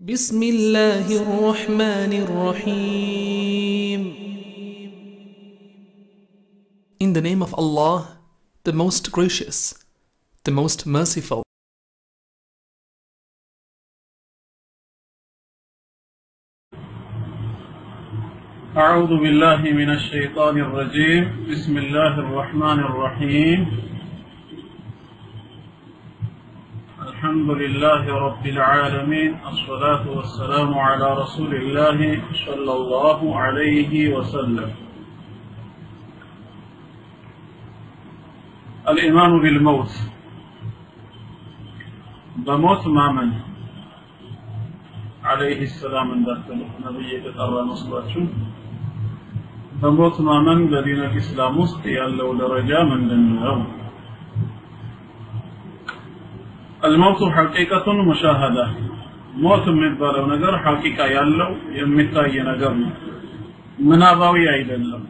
بسم الله الرحمن الرحيم. In the name of Allah, the most gracious, the most merciful. أعوذ بالله من الشيطان الرجيم. بسم الله الرحمن الرحيم. الحمد لله رب العالمين. الصلاة والسلام على رسول الله صلى الله عليه وسلم. الإيمان بالموت، بموت مامن عليه السلام اندخل نبي يتقرى نصباتهم بموت مامن الذين الإسلام يالله درجة من دنياهم. الموت حقيقة مشاهدة، موت ميبالو نجر حقيقة يالله يمتاي نجر مناباوي أيدلم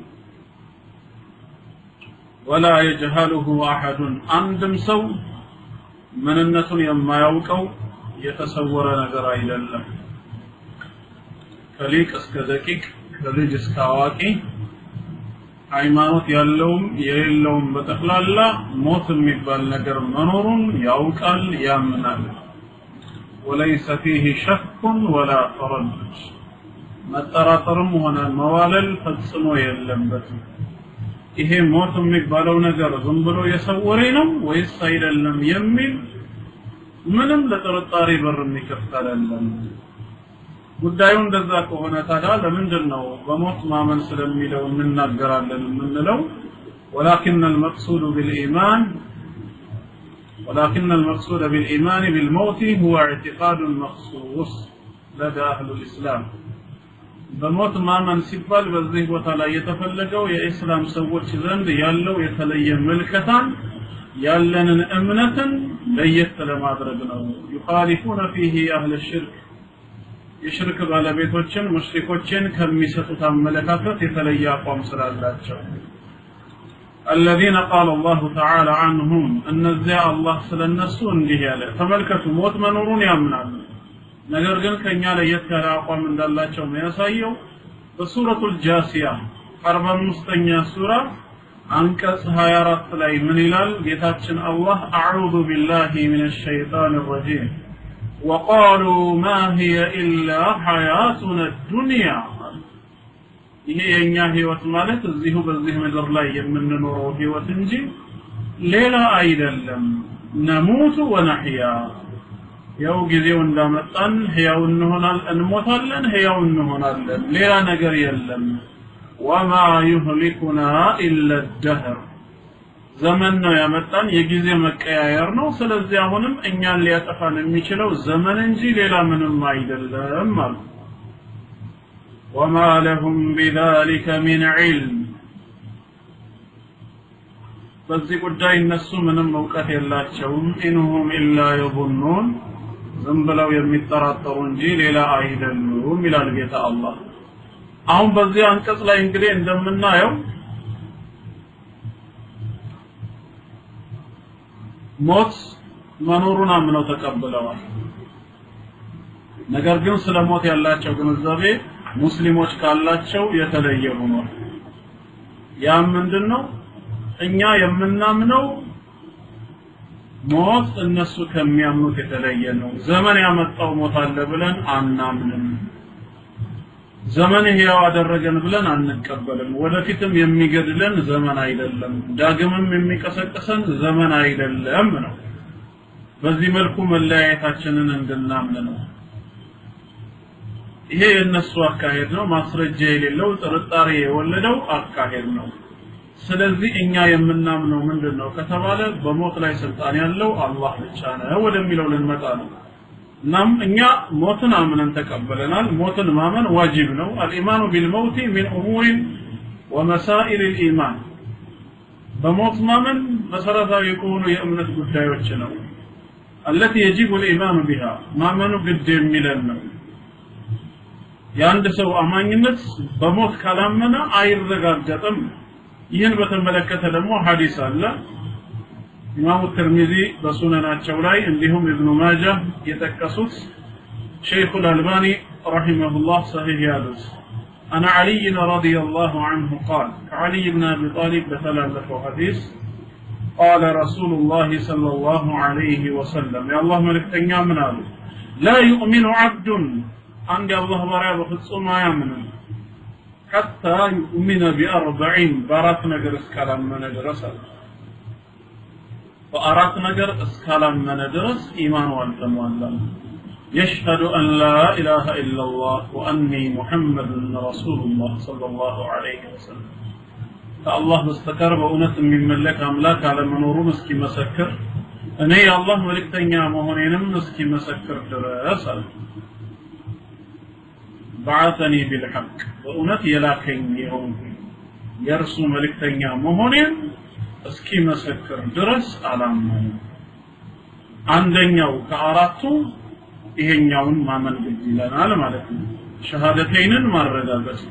ولا يجهله أحد. عندم سو من النسل يما يوقو يتصور نجر أيدلم كليك اسكذكيك كليج اسكاواكي ሃይማኖት ያለውም የሌለውም በተخላላ ሞት የሚባል ነገር መኖሩን ያውቃል ያምናል። وليس فيه شك ولا تردد መጠራጠርም ሆነ መዋለል ፈጽሞ የለበትም። ይሄ ሞት የሚባለው ነገር ዝም ብሎ የሰወሬ ነው ወይስ አይደለም የሚል ምንም ለጥርጣሬ በር የሚከፍት አይደለም። ጉዳዩ እንደዛ ከሆነ ታዲያ ለምንድን ነው በሞት ማመን ስለሚለው እንናገራለን የምንለው? ولكن المقصود بالإيمان بالموت هو اعتقاد مخصوص لدى أهل الإسلام. በሞት ማመን ሲባል በዚህ ቦታ ላይ የተፈለገው የኢስላም ሰዎች ዘንድ ያለው የተለየ መልከታን ያለንን እምነትን ለየት ለማድረግ ነው። يخالفون فيه أهل الشرك የሽርክ ባለቤቶችን ሙሽሪኮችን ከሚሰጡት አመለካከት የተለየ አቋም ስላላቸው الذين قال الله تعالى عنهم እነዚያ አላህ ስለነሱ እንዲህ ያለ ተመልከቱ። ሞት መኖሩን ያምናሉ፣ ነገር ግን ከኛ ለየት ያለ አቋም እንዳላቸው የሚያሳየው በሱረቱል ጃሲያ 45ኛ ሱራ አንቀጽ 24 ላይ ምን ይላል? ጌታችን አላህ አዑዙ ቢላሂ ሚነሽ ሸይጣኒር ረጂም وقالوا ما هي إلا حياتنا الدنيا. ይሄ የኛ ህይወት ማለት እዚሁ በዚህ ምድር ላይ የምንኖረው ህይወት እንጂ ሌላ አይደለም። نموت ونحيا ያው ጊዜው እንዳመጣን ህያው እንሞታለን፣ ህያው እንሆናለን፣ ሌላ ነገር የለም። وما يهلكنا إلا الدهر ዘመን ነው ያመጣን፣ የጊዜ መቀያየር ነው። ስለዚህ አሁንም እኛን ሊያጠፋን የሚችለው ዘመን እንጂ ሌላ ምንም አይደለም ማለት። وما لهم بذلك من علم በዚህ ጉዳይ እነሱ ምንም ዕውቀት የላቸውም። إنهم إلا يظنون ዝም ብለው የሚጠራጠሩ እንጂ ሌላ አይደሉም ይላል ጌታ አላህ። አሁን በዚህ አንቀጽ ላይ እንግዲህ እንደምናየው ሞት መኖሩን አምነው ተቀበለዋል። ነገር ግን ስለ ሞት ያላቸው ግንዛቤ ሙስሊሞች ካላቸው የተለየ ሆኗል። ያ ምንድነው? እኛ የምናምነው ሞት እነሱ ከሚያምኑት የተለየ ነው። ዘመን ያመጣው ሞት አለ ብለን አናምንም። ዘመን ህያው አደረገን ብለን አንቀበልም። ወደፊትም የሚገድለን ዘመን አይደለም፣ ዳግምም የሚቀሰቅሰን ዘመን አይደለም ነው። በዚህ መልኩ መለያየታችንን እንድናምን ነው። ይሄ የነሱ አካሄድ ነው፣ ማስረጃ የሌለው ጥርጣሬ የወለደው አካሄድ ነው። ስለዚህ እኛ የምናምነው ምንድነው ከተባለ በሞት ላይ ስልጣን ያለው አላህ ብቻ ነው ወደሚለው ልንመጣ ነው። نعم إننا موتنا آمنا تقبلنا. موتنا مامن واجب نو. الإيمان بالموت من أمور ومسائل الإيمان. بموت مامن مسألة يكون يأمنت قدائي وچنو التي يجب الإيمان بها. مامن قدام ملنا ياندسو أمانينت بموت كلامنا آير رغارجتم ይህን በተመለከተ ደግሞ ሐዲስ አለ። ኢማሙ ተርሚዚ በሱነናቸው ላይ እንዲሁም ኢብኑ ማጃህ የጠቀሱት شيخ الألباني رحمه الله صحيح يالوس أنا علي رضي الله عنه قال علي بن أبي طالب بثلاثة حديث قال رسول الله صلى الله عليه وسلم يا الله ملك تنيا من هذا لا يؤمن عبد عند الله برا بخصوص ما يؤمن حتى يؤمن ب40 بارات نجر اسكالام من درس وأرات نجر اسكالام من درس إيمان والتموال يشهد أن لا إله إلا الله وأني محمد رسول الله صلى الله عليه وسلم فالله بستكر بأونة من ملك أملاك على منور مسكي مسكر أني الله ملك تنيا مهونين مسكي مسكر دراسة بعثني بالحق وأونة يلاكين يوم يرسو ملك تنيا مهونين مسكي مسكر درس على من عندنا كأراتو ይሄኛውን ማመን ግድ ይላል ማለት ነው ሸሃደተይንን ማረጋገጥ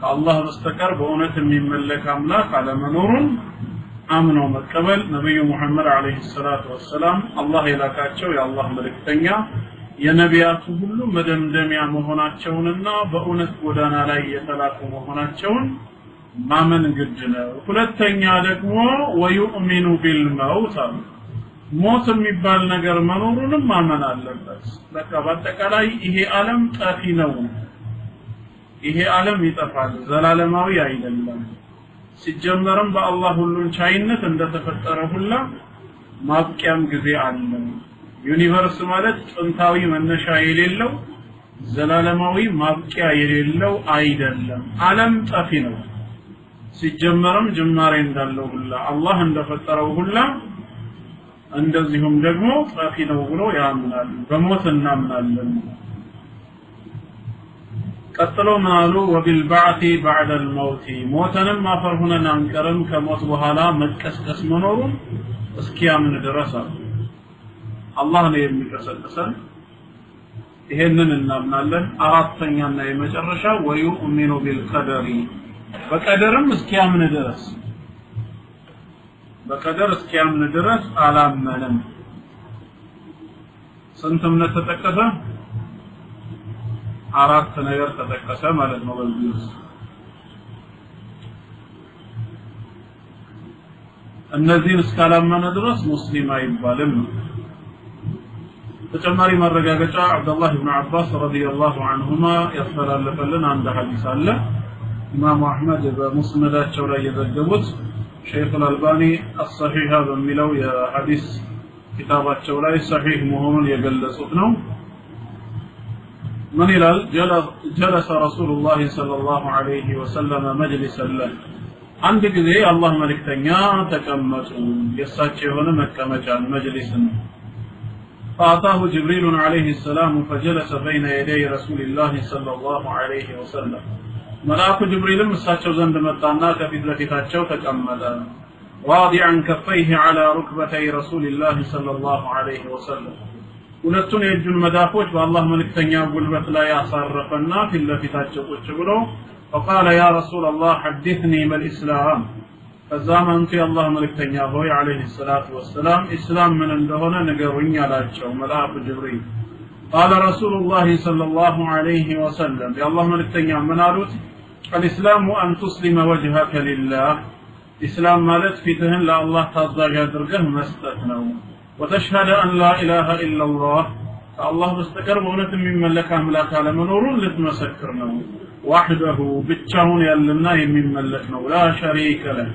ከአላህ በስተቀር በእውነት የሚመለክ አምላክ አለመኖሩን አምኖ መቀበል ነብዩ መሐመድ አለይሂ ሰላቱ ወሰለም አላህ የላካቸው የአላህ መልእክተኛ የነቢያቱ ሁሉ መደምደሚያ መሆናቸውንና በእውነት ጎዳና ላይ የተላኩ መሆናቸውን ማመን ግድ ነው ሁለተኛ ደግሞ ወዩእሚኑ ቢልመውት ሞት የሚባል ነገር መኖሩንም ማመን አለበት በቃ በአጠቃላይ ይሄ ዓለም ጠፊ ነው ይሄ ዓለም ይጠፋል ዘላለማዊ አይደለም ሲጀመርም በአላህ ሁሉን ቻይነት እንደተፈጠረ ሁላ ማብቂያም ጊዜ አለ ዩኒቨርስ ማለት ጥንታዊ መነሻ የሌለው ዘላለማዊ ማብቂያ የሌለው አይደለም ዓለም ጠፊ ነው ሲጀመርም ጅማሬ እንዳለው ሁላ አላህ እንደፈጠረው ሁላ እንደዚሁም ደግሞ ጣፊ ነው ብሎ ያምናል በሞት እናምናለን ቀጥሎ ምናሉ ወቢልባዕቲ بعد الموت ሞተንም አፈርሁነን አንቀርም ከሞት በኋላ መቀስቀስ መኖሩን እስኪያምን ድረስ አላህ ነው የሚቀሰቅሰን ይሄንን እናምናለን አራተኛና የመጨረሻ ወዩእሚኑ ቢልቀደሪ በቀደርም እስኪያምን ድረስ በቀደር እስኪያምን ድረስ አላመነም ስንት እምነት ተጠቀሰ አራት ነገር ተጠቀሰ ማለት ነው በዚህ እነዚህን እስካላመነ ድረስ ሙስሊም አይባልም ተጨማሪ መረጋገጫ አብዱላህ ኢብኑ አባስ ረዲየላሁ ዐንሁማ ያስተላለፈልን አንድ ሐዲስ አለ ኢማም አህመድ በሙስነዳቸው ላይ የዘገቡት شيخ الألباني الصحيح بميلو يا حديث كتابات لا صحيح مهم يجلسونه من إلى جلس رسول الله صلى الله عليه وسلم مجلسا له عندك ذي الله ملك تنيا تكمتوا يساتي هنا مكمة مجلسا فأعطاه جبريل عليه السلام فجلس بين يدي رسول الله صلى الله عليه وسلم ملاك جبريل مساتشو زند متانا كفيد لفتاتشو تكملا واضعا كفيه على ركبتي رسول الله صلى الله عليه وسلم ولتون يجون مدافوش بالله ملك تنيا قلبت لا يصرفنا في لفتاتشو وشبرو فقال يا رسول الله حدثني ما الإسلام فالزامن في الله ملك تنيا بوي عليه الصلاة والسلام إسلام من اندهنا نقرين على الشو ملاك جبريل قال رسول الله صلى الله عليه وسلم يا الله ملك تنيا منالوت الإسلام أن تسلم وجهك لله إسلام مالت فيتهن لا الله تضاج درجه مستثنو وتشهد أن لا إله إلا الله فالله بستكر بغنة من ملك أملاك على منور لتمسكرنا وحده بتشاون يلنا من ملكنا لا شريك له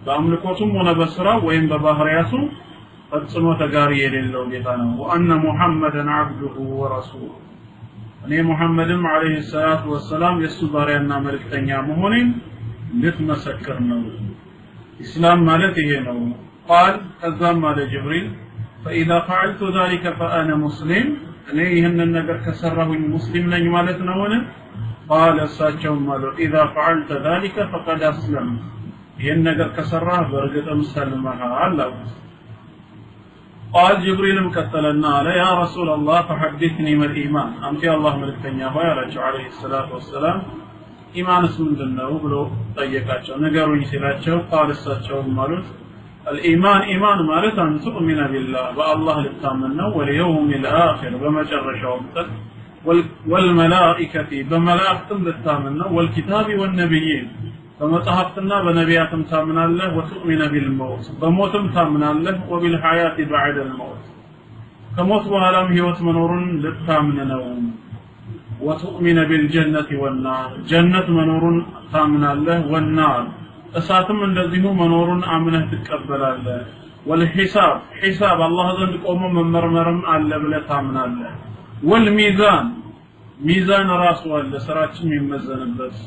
فأملكوتم ونبسرا وإن بباهرياتم قد سنوة قارية لله بيتانا وأن محمدا عبده ورسوله أني محمد عليه الصلاة والسلام يسوباري أننا ملك تنيا مهونين لتمسكرنا إسلام مالته نو قال كذام مال جبريل فإذا فعلت ذلك فأنا مسلم أني هن النجر كسره المسلم نجمالتنا هنا قال ساتشون مالو إذا فعلت ذلك فقد أسلم هن النجر كسره برقة مسلمها الله قال جبريل مكتلنا على يا رسول الله فحدثني ما الإيمان أمتي الله ملكتني عليه الصلاة والسلام إيمان اسم الجنة وقلوا طيقاتشو نقروا يسيلاتشو قال الساتشو مالوت الإيمان إيمان مالت أن تؤمن بالله والله للتامنه واليوم الآخر وما جر شوقتك والملائكة بملائكتم للتامنة والكتاب والنبيين فمتحفتنا بنبياتم تامنا الله وتؤمن بالموت بموتم تامنا الله وبالحياة بعد الموت كموت وهلام هيوت منور للتامننا وتؤمن بالجنة والنار جنة منور تامنا الله والنار أساتم الذي منور أمنه تقبل الله والحساب حساب الله ذن قوم من مرمرم على بلا تامنا الله والميزان ميزان راس ولا سراچم يمزنበት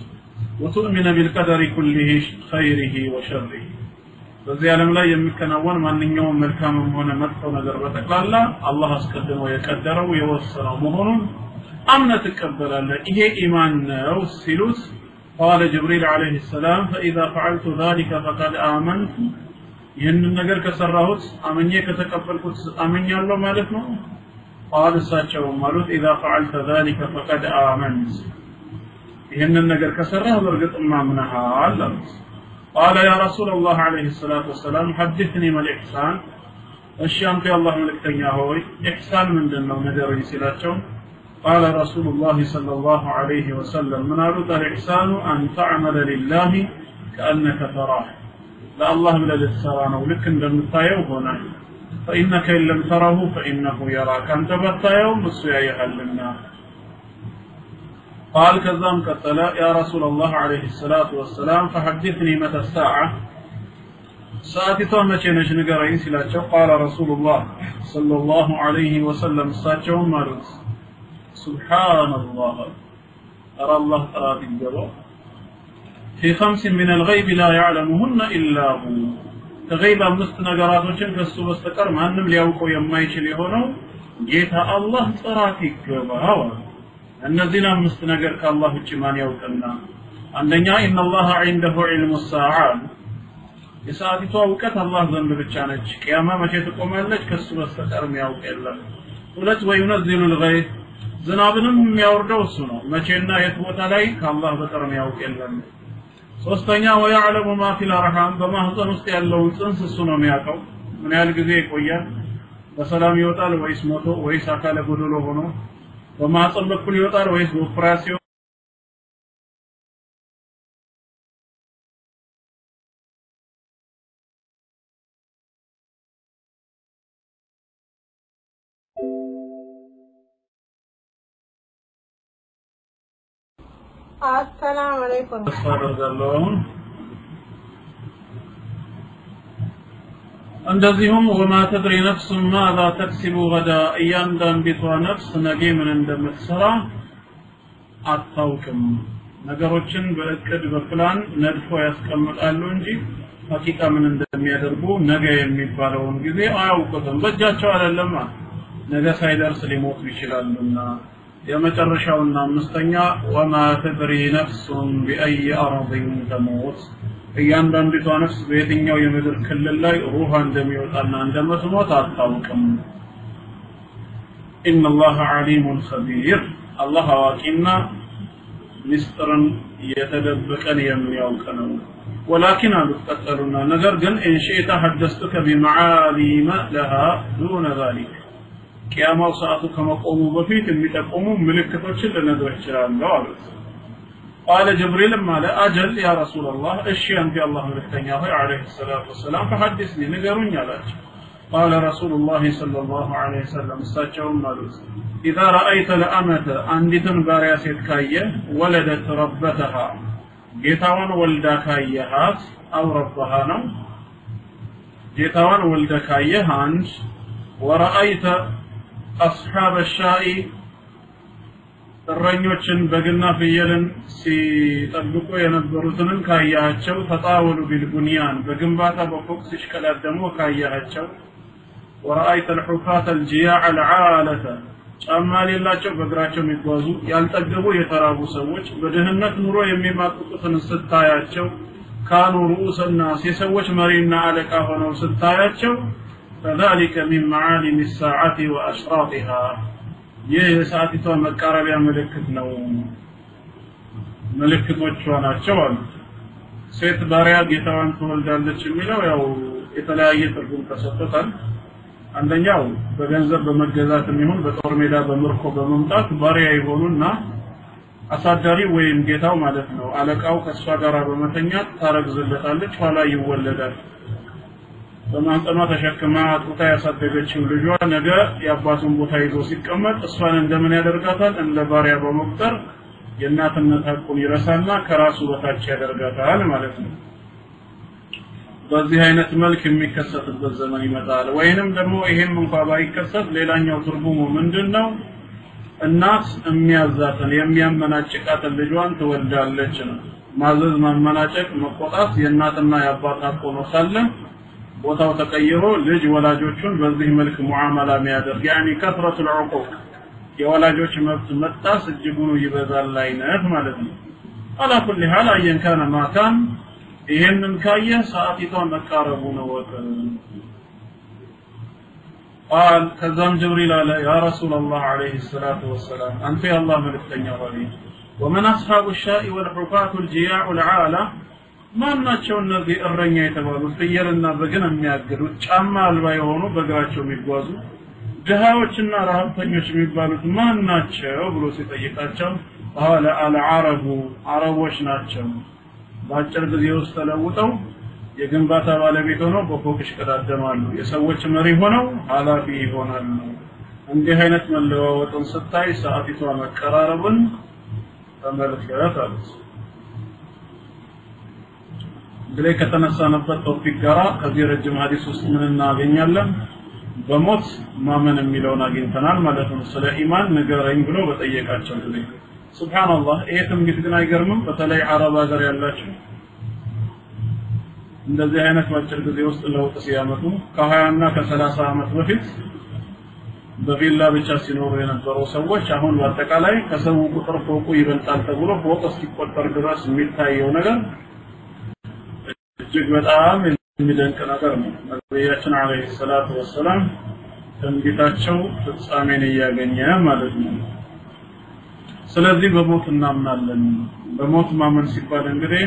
وتؤمن بالقدر كله خيره وشره በዚህ ዓለም ላይ የሚከናወን ማንኛውም መልካምም ሆነ መጥፎ ነገር በተቀላላ አላህ አስቀድሞ የቀደረው የወሰነው መሆኑን አምነህ ትቀበላለህ ይሄ ኢማን ነው ሲሉት قال جبريل عليه السلام فاذا فعلت ذلك فقد آمنت ይህንን ነገር ከሰራሁት አመኜ ከተቀበልኩት አመኛለሁ ማለት ነው قال እሳቸው ማለት اذا فعلت ذلك فقد آمنت ይህንን ነገር ከሰራህ በርግጥ ማምነሃል قال يا رسول الله عليه الصلاة والسلام حدثني ما الإحسان الشام في الله ملكتنيا هوي إحسان من دنو ندري سلاتهم قال رسول الله صلى الله عليه وسلم من أرد الإحسان أن تعمل لله كأنك تراه لا الله من الإحسان ولكن لم تايو هنا فإنك إن لم تره فإنه يراك أنت بتايو مسويا يهلنا قال كذام قتلا يا رسول الله عليه الصلاة والسلام فحدثني متى الساعة ساعتها متى نجرين سلاته قال رسول الله صلى الله عليه وسلم ساعته مرض سبحان الله أرى الله تعالى الجواب في 5 من الغيب لا يعلمهن إلا هو تغيب أمست نجراتوችን ከሱ በስተቀር ማንም ሊያውቀው የማይችል የሆነው ጌታ አላህ ጥራት ይገባዋል እነዚህን አምስት ነገር ከአላህ ውጭ ማን ያውቅና አንደኛ ان الله عنده علم الساعه የሰዓቲቷ ዕውቀት አላህ ዘንድ ብቻ ነች ቂያማ መቼ ትቆማለች ከሱ በስተቀር የሚያውቅ የለም ሁለት وينزل الغيث ዝናብንም የሚያወርደው እሱ ነው መቼና የት ቦታ ላይ ከአላህ በቀር የሚያውቅ የለም ሶስተኛ ويعلم ما في الارحام በማህፀን ውስጥ ያለውን ጽንስ እሱ ነው የሚያውቀው ምን ያህል ጊዜ ይቆያል በሰላም ይወጣል ወይስ ሞቶ ወይስ አካለ ጎደሎ ሆኖ በማህፀን በኩል ይወጣል ወይስ በኦፕራሲዮን السلام عليكم እንደዚሁም وما تدري نفس ماذا تكسب غدا እያንዳንዲቷ ነፍስ ነገ ምን እንደምትሰራ አታውቅም ነገሮችን በእቅድ በፕላን ነድፎ ያስቀምጣሉ እንጂ ሐቂቃ ምን እንደሚያደርጉ ነገ የሚባለውን ጊዜ አያውቁትም በእጃቸው አይደለም ነገ ሳይደርስ ሊሞቱ ይችላሉና የመጨረሻውና አምስተኛ وما تدري نفس بأي أرض تموت እያንዳንዲቷ ነፍስ በየትኛው የምድር ክልል ላይ ሩሃ እንደሚወጣና እንደምትሞት አታውቅም إن الله عليم خبير الله واقعنا ምስጥርን የተደበቀን የሚያውቅ ነው ولكن አልተቀጠሉና ነገር ግን إن شئت حدثتك بمعالم لها دون ذلك ቂያማው ሰዓቱ ከመቆሙ በፊት የሚጠቁሙ ምልክቶችን ልነግርህ እችላለሁ አሉት قال جبريل ما لا أجل يا رسول الله اشي أنت الله ملكتنيا عليه الصلاة والسلام فحدثني نقرون يلاج قال رسول الله صلى الله عليه وسلم استاجهم مالوس إذا رأيت الأمة أندتن بارياسيت كاية ولدت ربتها جيتاوان ولدا كايهات أو ربها نو جيتاوان ولدا كايهانج ورأيت أصحاب الشاء እረኞችን በግና ፍየልን ሲጠብቁ የነበሩትን ካያቸው ተጣወሉ ቢልቡንያን በግንባታ በፎቅ ሲሽከላደሙ ካያቸው ወራአይተ الحفاة الجياع العالة ጫማ የሌላቸው በእግራቸው የሚጓዙ ያልጠገቡ የተራቡ ሰዎች በደህንነት ኑሮ የሚማቅቁትን ስታያቸው ካኑ رؤوس الناس የሰዎች መሪና አለቃ ሆነው ስታያቸው فذلك من معالم الساعة وأشراطها የሰዓቲቷ መቃረቢያ ምልክት ነው ምልክቶቿ ናቸው አሉ ሴት ባሪያ ጌታዋን ትወልዳለች የሚለው ያው የተለያየ ትርጉም ተሰጥቷል አንደኛው በገንዘብ በመገዛትም ይሁን በጦር ሜዳ በምርኮ በመምጣት ባሪያ ይሆኑና አሳዳሪ ወይም ጌታው ማለት ነው አለቃው ከሷ ጋር በመተኛት ታረግዝለታለች ኋላ ይወለዳል በማንጠኗ ተሸክማ አጥታ ያሳደገችው ልጇ ነገ የአባቱን ቦታ ይዞ ሲቀመጥ እሷን እንደምን ያደርጋታል እንደ ባሪያ በመቁጠር የእናትነት ሐቁን ይረሳና ከራሱ በታች ያደርጋታል ማለት ነው በዚህ አይነት መልክ የሚከሰትበት ዘመን ይመጣል ወይንም ደግሞ ይሄም እንኳን ባይከሰት ሌላኛው ትርጉሙ ምንድነው እናት የሚያዛትን የሚያመናጭቃትን ልጇን ትወልዳለች ነው ማዘዝ ማመናጨቅ መቆጣት የእናትና የአባት ሐቅ ሆኖ ሳለ ቦታው ተቀይሮ ልጅ ወላጆቹን በዚህ መልክ ሙዓመላ የሚያደርግ ያኒ ከፍረቱ العقوق የወላጆች መብት መጣስ እጅጉን ይበዛል አይነት ማለት ነው على كل حال አየን ካነ ማካን ይሄንን ካየ ሰዓቲቷ መቃረቡ ነው ወቀን قال كذام جبريل على يا رسول الله عليه الصلاة والسلام أنت يا الله ملكتني غالي ومن أصحاب الشاء والحفاة الجياع العالة ما ناتشو النذي الرنية يتبالو سيرنا بقنا مياقلو جامع البايهونو بقراتشو ميقوازو جهاوچنا رهبتنيوش ميقبالو ما ناتشو بلوسي تيقاتشو قال العرب عربوش ناتشو باچر ጊዜ ውስጥ ተለውጠው የግንባታ ባለቤት ሆነው በፎቅሽ ቀዳደማሉ የሰዎች መሪ ሆነው ኃላፊ ይሆናሉ እንዲህ አይነት መለዋወጥን ስታይ ሰዓቲቷ መቀራረብን ተመልከት አለች ድሬ ከተነሳነበት ቶፒክ ጋራ ከዚህ ረጅም ሐዲስ ውስጥ ምን እናገኛለን በሞት ማመን የሚለውን አግኝተናል ማለት ነው ስለ ኢማን ንገረኝ ብሎ በጠየቃቸው ጊዜ ሱብሃንአላህ ይሄ ትንቢት ግን አይገርምም በተለይ አረብ ሀገር ያላችሁ እንደዚህ አይነት ባጭር ጊዜ ውስጥ ለውጥ ሲያመጡ ከ20 እና ከ30 አመት በፊት በቪላ ብቻ ሲኖሩ የነበሩ ሰዎች አሁን በአጠቃላይ ከሰው ቁጥር ፎቁ ይበልጣል ተብሎ ፎቅ እስኪቆጠር ድረስ የሚታየው ነገር እጅግ በጣም የሚደንቅ ነገር ነው ነብያችን አለይሂ ሰላቱ ወሰለም ትንቢታቸው ፍጻሜን ያገኘ ማለት ነው ስለዚህ በሞት እናምናለን በሞት ማመን ሲባል እንግዲህ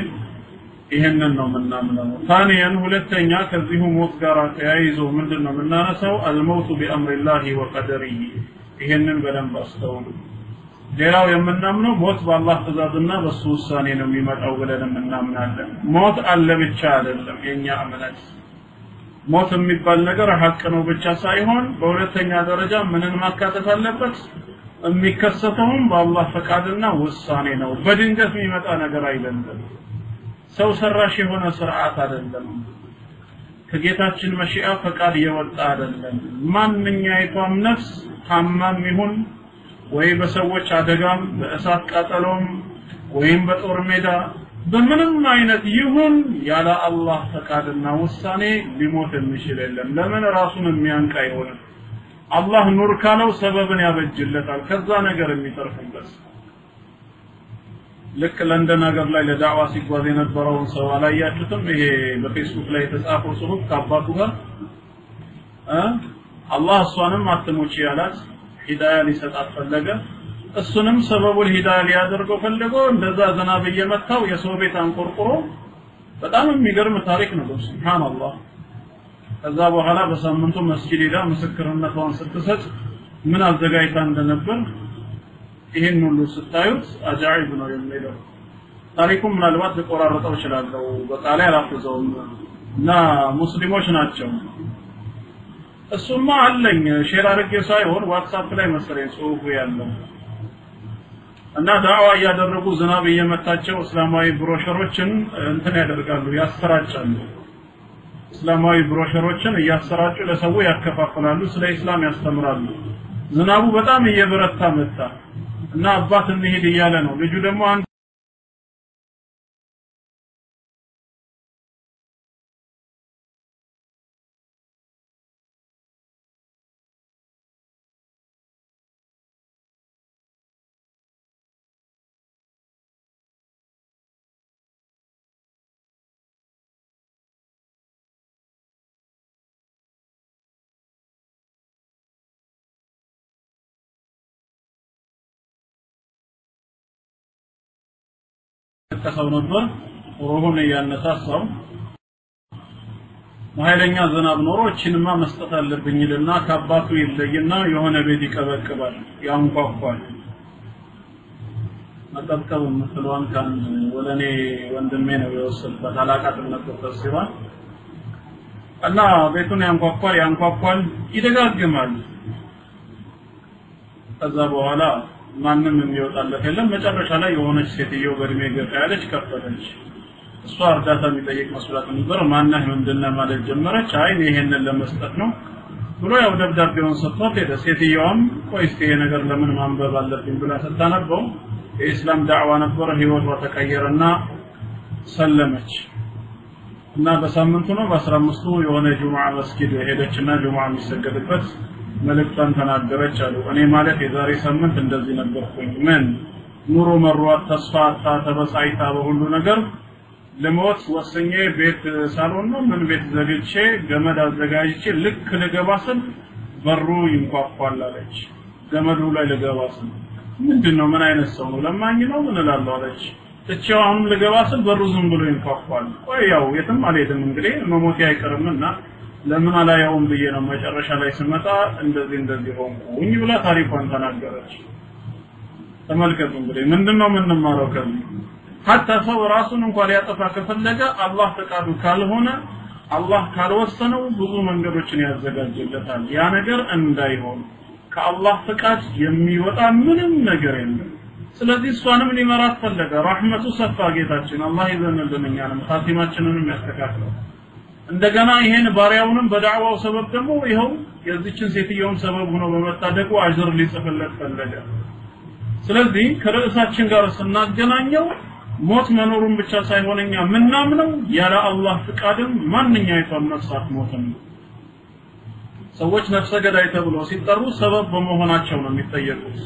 ይሄንን ነው ምናምነው ታኒያን ሁለተኛ ከዚሁ ሞት ጋር ተያይዞ ምንድነው ምናነሳው አልሞቱ በአምሪላሂ ወቀደሪሂ ይሄንን በደንብ አስተውሉ ሌላው የምናምነው ሞት በአላህ ትእዛዝና በሱ ውሳኔ ነው የሚመጣው ብለን እናምናለን ሞት አለ ብቻ አይደለም የኛ እምነት ሞት የሚባል ነገር ሐቅ ነው ብቻ ሳይሆን በሁለተኛ ደረጃ ምንን ማካተት አለበት የሚከሰተውም በአላህ ፈቃድና ውሳኔ ነው በድንገት የሚመጣ ነገር አይደለም ሰው ሰራሽ የሆነ ስርዓት አይደለም ከጌታችን መሽአ ፈቃድ የወጣ አይደለም ማንኛይቷም ነፍስ ታማም ይሁን ወይ በሰዎች አደጋም በእሳት ቃጠሎም ወይም በጦር ሜዳ በምንም አይነት ይሁን ያለ አላህ ፈቃድና ውሳኔ ሊሞት የሚችል የለም ለምን ራሱን የሚያንቃ ይሆናል አላህ ኑር ካለው ሰበብን ያበጅለታል ከዛ ነገር የሚተርፍበት ልክ ለንደን ሀገር ላይ ለዳዕዋ ሲጓዝ የነበረውን ሰው አላያችሁትም ይሄ በፌስቡክ ላይ የተጻፈው ጽሁፍ ከአባቱ ጋር አላህ እሷንም አትሞቺ ያላት ሂዳያ ሊሰጣት ፈለገ እሱንም ሰበቡል ሂዳያ ሊያደርገው ፈለገው እንደዛ ዝናብ እየመታው የሰው ቤት አንቆርቆሮ በጣም የሚገርም ታሪክ ነው ሱብሃንአላህ ከዛ በኋላ በሳምንቱ መስጊድ ሄዳ ምስክርነቷን ስትሰጥ ምን አዘጋጅታ እንደነበር ይሄን ሁሉ ስታዩት አጃኢብ ነው የሚለው ታሪኩም ምናልባት ተቆራረጠው ይችላል በቃላ ያላፈዘውም እና ሙስሊሞች ናቸው እሱማ አለኝ ሼር አድርጌ ሳይሆን ዋትስአፕ ላይ መሰለኝ ጽሁፉ ያለው እና ዳዕዋ ያደረጉ ዝናብ እየመታቸው እስላማዊ ብሮሸሮችን እንትን ያደርጋሉ ያሰራጫሉ እስላማዊ ብሮሸሮችን ያሰራጩ ለሰው ያከፋፍላሉ ስለ እስላም ያስተምራሉ ዝናቡ በጣም እየበረታ መጣ እና አባት እንሂድ ይያለ ነው ልጁ ደግሞ ተሰው ነበር ሩሁን ያነሳሳው ማይለኛ ዝናብ ኖሮ እቺንማ መስጠት አለብኝልና ከአባቱ ይለይና የሆነ ቤት ይቀበቅባል ያንኳኳል መጠብቀው መስሏን ካን ወለኔ ወንድሜ ነው የወሰደበት አላቃጥም ነበር ተስባል እና ቤቱን ያንኳኳል ይደጋግማል ከዛ በኋላ ማንንም የሚወጣለት የለም መጨረሻ ላይ የሆነች ሴትዮ በእድሜ ገፋ ያለች ከፈተች እሷ እርዳታ የሚጠይቅ መስሏት ነበር ማንነህ ምንድነው ማለት ጀመረች አይ ይሄንን ለመስጠት ነው ብሎ ያው ደብዳቤውን ሰጥቷት ሄደ ሴትዮዋም ቆይስ ይሄ ነገር ለምን ማንበብ አለብኝ ብላ ተታነበው የኢስላም ዳዕዋ ነበር ህይወቷ ተቀየረና ሰለመች እና በሳምንቱ ነው በ15ቱ የሆነ ጁምዓ መስጊድ ሄደችና ጁምዓ የሚሰገድበት መልእክቷን ተናገረች አሉ እኔ ማለት የዛሬ ሳምንት እንደዚህ ነበርኩኝ ምን ኑሮ መሯት ተስፋታ ተበሳይታ በሁሉ ነገር ለሞት ወሰኜ ቤት ሳሎን ነው ምን ቤት ዘግቼ ገመድ አዘጋጅቼ ልክ ለገባስን በሩ ይንኳኳል አለች ገመዱ ላይ ለገባስን ምንድነው ምን አይነት ሰው ነው ለማኝ ነው ምን እላለሁ አለች እቺው አሁን ለገባስን በሩ ዝም ብሎ ይንኳኳል ቆይ ያው የትም አልሄድም እንግዲህ መሞት አይቀርምና ለምን አላየውም ብዬ ነው መጨረሻ ላይ ስመጣ እንደዚህ ሆንኩኝ ብላ ታሪኳን ተናገረች ተመልከቱ እንግዲህ ምንድነው ምንማረው ከዚህ حتى ሰው ራሱን እንኳን ሊያጠፋ ከፈለገ አላህ ፈቃዱ ካልሆነ አላህ ካልወሰነው ብዙ መንገዶችን ያዘጋጅለታል ያ ነገር እንዳይሆን ከአላህ ፈቃድ የሚወጣ ምንም ነገር የለም ስለዚህ እሷንም ሊመራት ፈለገ ረህመቱ ሰፋ ጌታችን አላህ ይዘንልንኛል ኻቲማችንንም ያስተካክለው እንደገና ይሄን ባሪያውንም በዳዕዋው ሰበብ ደግሞ ይሄው የዚችን ሴትየውን ሰበብ ሆኖ በመታደቁ አጅር ሊጽፍለት ፈለገ ስለዚህ ከርዕሳችን ጋር ስናገናኘው ሞት መኖሩን ብቻ ሳይሆንኛ ምናምነው ያለ አላህ ፍቃድም ማንኛውም ነፍሳት ሞትን ሰዎች ነፍሰ ገዳይ ተብለው ሲጠሩ ሰበብ በመሆናቸው ነው የሚጠየቁት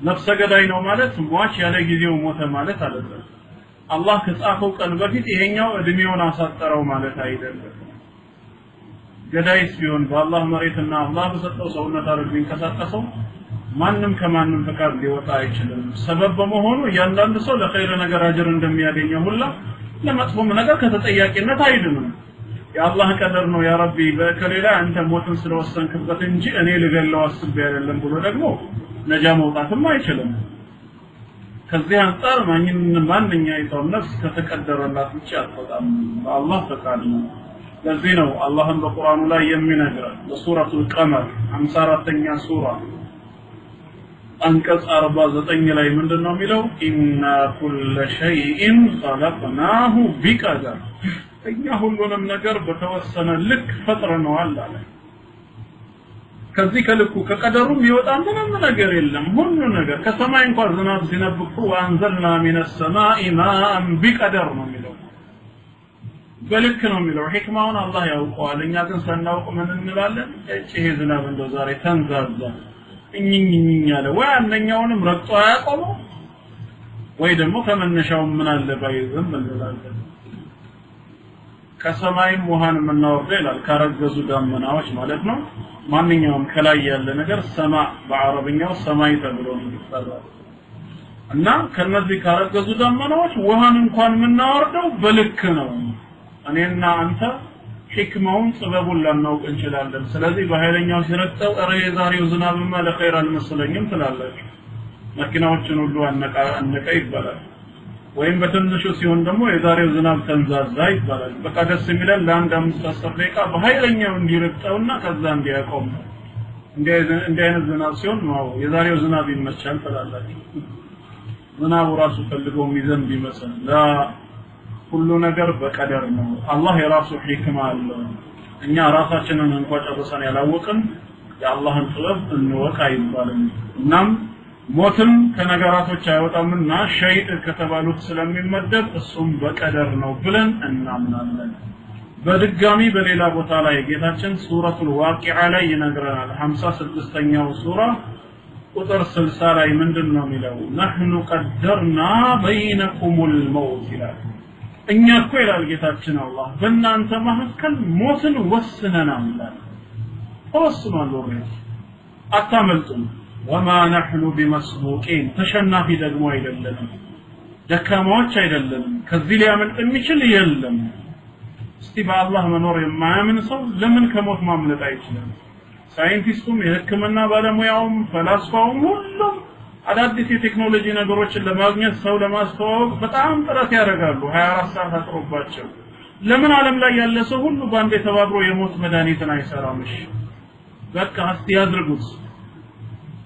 ነፍሰ ገዳይ ነው ማለት ሟች ያለ ጊዜው ሞተ ማለት አይደለም አላህ ከጻፈው ቀን በፊት ይሄኛው እድሜውን አሳጠረው ማለት አይደለም ገዳይስ ቢሆን በአላህ መሬትና አላህ በሰጠው ሰውነት አረግ ቢንቀሳቀሰው ማንንም ከማንንም ፈቃድ ሊወጣ አይችልም ሰበብ በመሆኑ ያንዳንድ ሰው ለኸይር ነገር አጅር እንደሚያገኘው ሁላ ለመጥፎም ነገር ከተጠያቂነት አይድንም የአላህ ቀደር ነው ያ ረቢ በከሌላ አንተ ሞትን ስለወሰንክበት እንጂ እኔ ልገለው አስቤ አይደለም ብሎ ደግሞ ነጃ መውጣትም አይችልም ከዚህ አንፃር ማንኛውም ነፍስ ከተቀደረላት ብቻ አትወጣም በአላህ ፈቃድ ነው ለዚህ ነው አላህም በቁርአኑ ላይ የሚነግረን በሱረቱል ቀመር 54ኛ ሱራ አንቀጽ 49 ላይ ምንድነው የሚለው ኢንና ኩለ ሸይኢን ኸለቅናሁ ቢቀደር እኛ ሁሉንም ነገር በተወሰነ ልክ ፈጥረነዋል አለ ከዚህ ከልኩ ከቀደሩ ይወጣ ምንም ነገር የለም ሁሉ ነገር ከሰማይ እንኳን ዝናብ ሲነብቁ ወአንዘልና ሚነ ሰማኢ ማአን ቢቀደር ነው የሚለው በልክ ነው የሚለው ህክማውን አላህ ያውቀዋል እኛ ግን ሳናውቅ ምን እንላለን እቺ ዝናብ እንደው ዛሬ ተንዛዛ እኝኝኝ ያለ ወይ አንኛውንም ረግጦ ያቆመው ወይ ደግሞ ከመነሻው ምን አለ ባይዝም እንላለን ከሰማይም ውሃን ምናወርደ ይላል ካረገዙ ዳመናዎች ማለት ነው ማንኛውም ከላይ ያለ ነገር ሰማ በአረብኛው ሰማይ ተብሎ ይጠራል እና ከነዚህ ካረገዙ ዳመናዎች ውሃን እንኳን ምናወርደው በልክ ነው እኔና አንተ ህክማውን ጽበቡን ለናውቅ እንችላለን ስለዚህ በኃይለኛው ሲረጠው ዛሬው ዝናብማ ለኸይር አልመሰለኝም ትላለች መኪናዎችን ሁሉ አነቃ ይባላል ወይም በትንሹ ሲሆን ደግሞ የዛሬው ዝናብ ተንዛዛ ይባላል በቃ ደስ የሚለን ለአንድ 5-10 ደቂቃ በኃይለኛው እንዲረጠውና ከዛ እንዲያቆም እንደ አይነት ዝናብ ሲሆን ነው የዛሬው ዝናብ ይመቻል ትላለች ዝናቡ ራሱ ፈልጎ የሚዘንብ ይመስል ሁሉ ነገር በቀደር ነው አላህ የራሱ ህክማ አለው እኛ ራሳችንን እንኳን ጨርሰን ያላወቅን የአላህን ጥበብ እንወቅ አይባልም እናም ሞትም ከነገራቶች አይወጣምና ሸይጥ ከተባሉት ስለሚመደብ እሱም በቀደር ነው ብለን እናምናለን በድጋሚ በሌላ ቦታ ላይ ጌታችን ሱረቱል ዋቂዓ ላይ ይነግረናል 56ኛው ሱራ ቁጥር 60 ላይ ምንድነው የሚለው ነህኑ ቀደርና በይነኩሙል መውት ይላል እኛ እኮ ይላል ጌታችን አላህ በእናንተ መካከል ሞትን ወስነናል ተወስኗል ወሬት አታመልጡም وما نحن بمسبوقين ተሸናፊ ደግሞ አይደለንም ደካማዎች አይደለንም ከዚህ ሊያመልጥ የሚችል የለም እስቲ በአላህ መኖር የማያምን ሰው ለምን ከሞት ማምለጥ አይችልም? ሳይንቲስቱም የህክምና ባለሙያውም ፈላስፋውም ሁሉም አዳዲስ የቴክኖሎጂ ነገሮችን ለማግኘት ሰው ለማስተዋወቅ በጣም ጥረት ያደርጋሉ 24 ሰዓት አጥሮባቸው። ለምን ዓለም ላይ ያለ ሰው ሁሉ ባንዴ ተባብሮ የሞት መድኃኒትን አይሰራም? እሺ በቃ እስቲ ያድርጉት።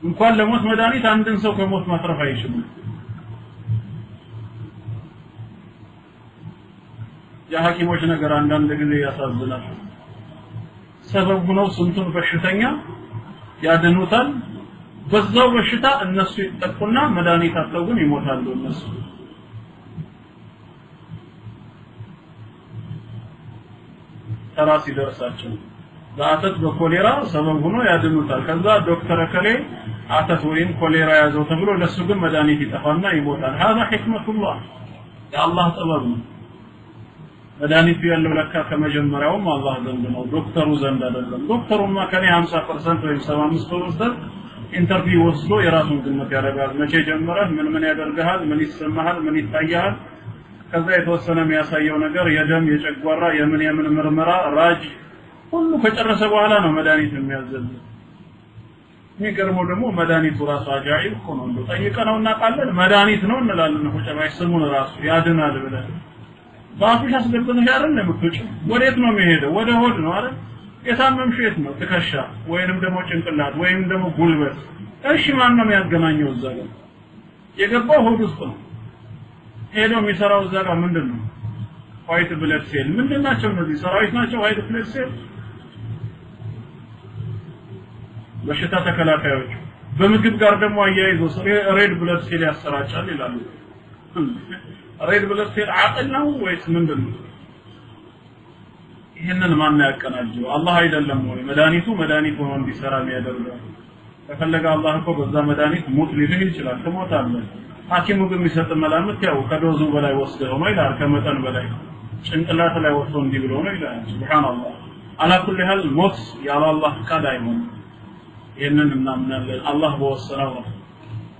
እንኳን ለሞት መድኃኒት አንድን ሰው ከሞት ማትረፍ አይችልም። የሐኪሞች ነገር አንዳንድ ጊዜ ያሳዝናል። ሰበብ ነው ስንቱን በሽተኛ ያድኑታል። በዛው በሽታ እነሱ ይጠቁና መድኃኒት አጥተው ግን ይሞታሉ እነሱ። ተራስ ይደርሳቸው በአተት በኮሌራ ሰበብ ሆኖ ያድኑታል። ከዛ ዶክተር ከሌ አተት ወይም ኮሌራ ያዘው ተብሎ ለሱ ግን መድኃኒት ይጠፋና ይሞታል። هذا حكمة الله የአላህ ጥበብ ነው። መድኃኒቱ ያለው ለካ ከመጀመሪያውም አላህ ዘንድ ነው፣ ዶክተሩ ዘንድ አይደለም። ዶክተሩማ ከኔ 50% ወይም 75% ኢንተርቪው ወስዶ የራሱን ግምት ያደርጋል። መቼ ጀመረህ፣ ምን ያደርጋል፣ ምን ይሰማሃል፣ ምን ይታያል፣ ከዛ የተወሰነ የሚያሳየው ነገር የደም የጨጓራ የምን ምርመራ ራጅ ሁሉ ከጨረሰ በኋላ ነው መድኃኒት የሚያዘዝ። የሚገርመው ደግሞ መድኃኒቱ ራሱ አጃኢብ ሆኖ ነው። ጠይቀነው እናውቃለን መድኃኒት ነው እንላለን እኮ ጨራሽ ስሙን ራሱ ያድናል ብለን ባፍሽ አስገብተሽ አይደል የምትወጪው? ወዴት ነው የሚሄደው? ወደ ሆድ ነው አይደል? የታመምሽ የት ነው? ትከሻ ወይንም ደግሞ ጭንቅላት ወይንም ደግሞ ጉልበት። እሺ ማን ነው የሚያገናኘው? እዛ ጋር የገባው ሆድ ውስጥ ነው። ሄዶ የሚሰራው እዛ ጋር ምንድነው? ዋይት ብለድ ሴል ምንድናቸው? እነዚህ ሰራዊት ናቸው። ዋይት ብለድ ሴል በሽታ ተከላካዮች። በምግብ ጋር ደግሞ አያይዞ ሬድ ብለድ ሴል ያሰራጫል ይላሉ። ሬድ ብለድ ሴል አቅል ነው ወይስ ምንድነው? ይሄንን ማን ያቀናጀው? አላህ አይደለም ወይ? መድኃኒት ሆኖ እንዲሰራ የሚያደርገው ከፈለገ አላህ እኮ በዛ መድኃኒት ሞት ሊልህ ይችላል። ትሞታለህ። ሐኪሙ ግን የሚሰጥ መላምት ያው ከዶዙ በላይ ወስደው ነው ይላል። ከመጠን በላይ ጭንቅላት ላይ ወስዶ እንዲህ ብሎ ነው ይላል። ሱብሃንአላህ አላ ኩሊ ሐል ሞት ያለ አላህ ፈቃድ አይሆንም። ይሄንን እናምናለን አላህ በወሰነው ነው።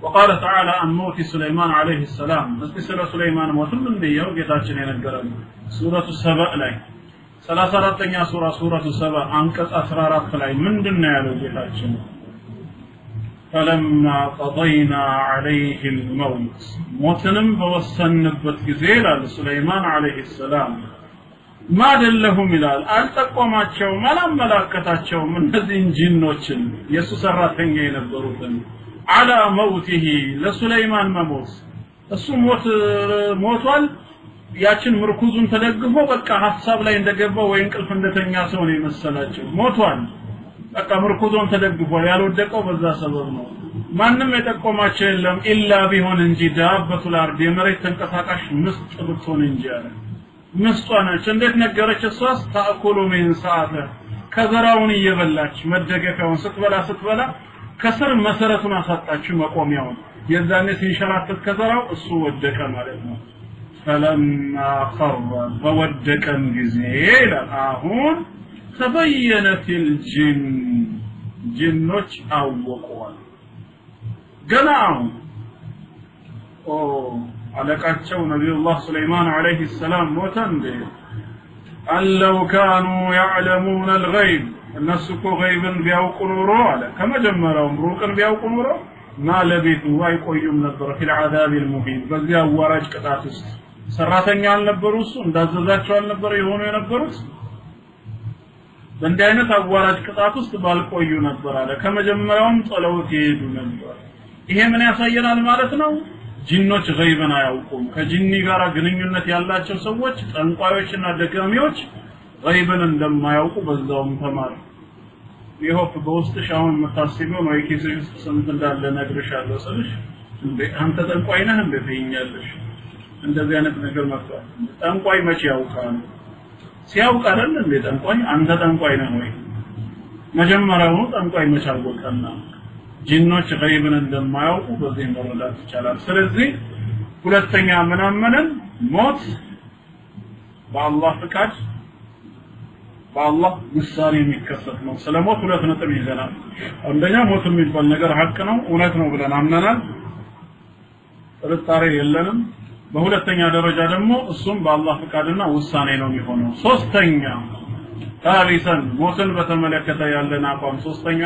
وقال تعالى عن موت سليمان عليه السلام بسبب سليمان موت من ديو ጌታችን የነገረን ሱረቱ ሰበእ ላይ 34ኛ ሱረቱ ሰበእ አንቀጽ 14 ላይ ምንድነው ያለው ጌታችን? فلما قضينا عليه الموت موتንም በወሰንበት ጊዜ ይላል ሱለይማን عليه السلام ما دلهم ይላል አልጠቆማቸውም አላመላከታቸውም እነዚህን ጂኖችን የሱ ሰራተኛ የነበሩትን على موته ለሱለይማን መሞት እሱ ሞቷል። ያችን ምርኩዙን ተደግፎ በቃ ሐሳብ ላይ እንደገባ ወይ እንቅልፍ እንደተኛ ሰው ነው የመሰላቸው። ሞቷል በቃ ምርኩዙን ተደግፏል። ያልወደቀው በዛ ሰበብ ነው። ማንንም የጠቆማቸው የለም ኢላ ቢሆን እንጂ ዳበቱል አርድ የመሬት ተንቀሳቃሽ ምስጥ ብትሆን እንጂ አለ። ምስጧ ነች። እንዴት ነገረች? እሷስ ታእኩሉ ሚን ሰዓተ ከዘራውን እየበላች መደገፊያውን ስትበላ ከስር መሰረቱን አሳጣችው መቆሚያውን። የዛኔ ሲንሸራተት ከዘራው እሱ ወደቀ ማለት ነው። فلما خر فودكن ጊዜ አሁን ተበየነት الجن ጅኖች አወቁዋል። ገና አሁን አለቃቸው ነብዩላህ ሱለይማን عليه السلام ሞተ እንዴ? አለው كانوا يعلمون الغيب الناس እኮ ገይብን ቢያውቁ ኖሮ አለ ከመጀመሪያውም ሩቅን ቢያውቁ ኖሮ ማለቤቱ አይቆዩም ነበር في العذاب المهين በዚያ ወራጅ ቅጣት ውስጥ ሰራተኛ አልነበሩ እሱ እንዳዘዛቸው አልነበረ የሆኑ የነበሩት በእንዲህ አይነት አዋራጅ ቅጣት ውስጥ ባልቆዩ ነበር አለ ከመጀመሪያውም ጸሎት ይሄዱ ነበር። ይሄ ምን ያሳየናል ማለት ነው? ጂኖች ገይብን አያውቁም። ከጂኒ ጋር ግንኙነት ያላቸው ሰዎች ጠንቋዮችና ደጋሚዎች ገይብን እንደማያውቁ በዛውም ተማር። ይሆፍ በውስጥሽ አሁን መታሰቢው ነው የኪስሽ ውስጥ ስንት እንዳለ ነግርሻለሁ ስልሽ እንዴ አንተ ጠንቋይ ነህ እንዴ ትይኛለሽ? እንደዚህ አይነት ነገር መጥቷል። ጠንቋይ መቼ ያውቃል? ሲያውቅ አይደል እንዴ ጠንቋይ? አንተ ጠንቋይ ነህ ወይ? መጀመሪያው ጠንቋይ መቼ አወቀና? ጂኖች ገይብን እንደማያውቁ በዚህ መረዳት ይቻላል። ስለዚህ ሁለተኛ ምናምነን ሞት በአላህ ፍቃድ በአላህ ውሳኔ የሚከሰት ነው። ስለሞት ሁለት ነጥብ ይዘናል። አንደኛ ሞት የሚባል ነገር ሐቅ ነው፣ እውነት ነው ብለን አምነናል። ጥርጣሬ የለንም። በሁለተኛ ደረጃ ደግሞ እሱም በአላህ ፍቃድና ውሳኔ ነው የሚሆነው ሶስተኛ ثالثا ሞትን በተመለከተ ያለን አቋም ሶስተኛ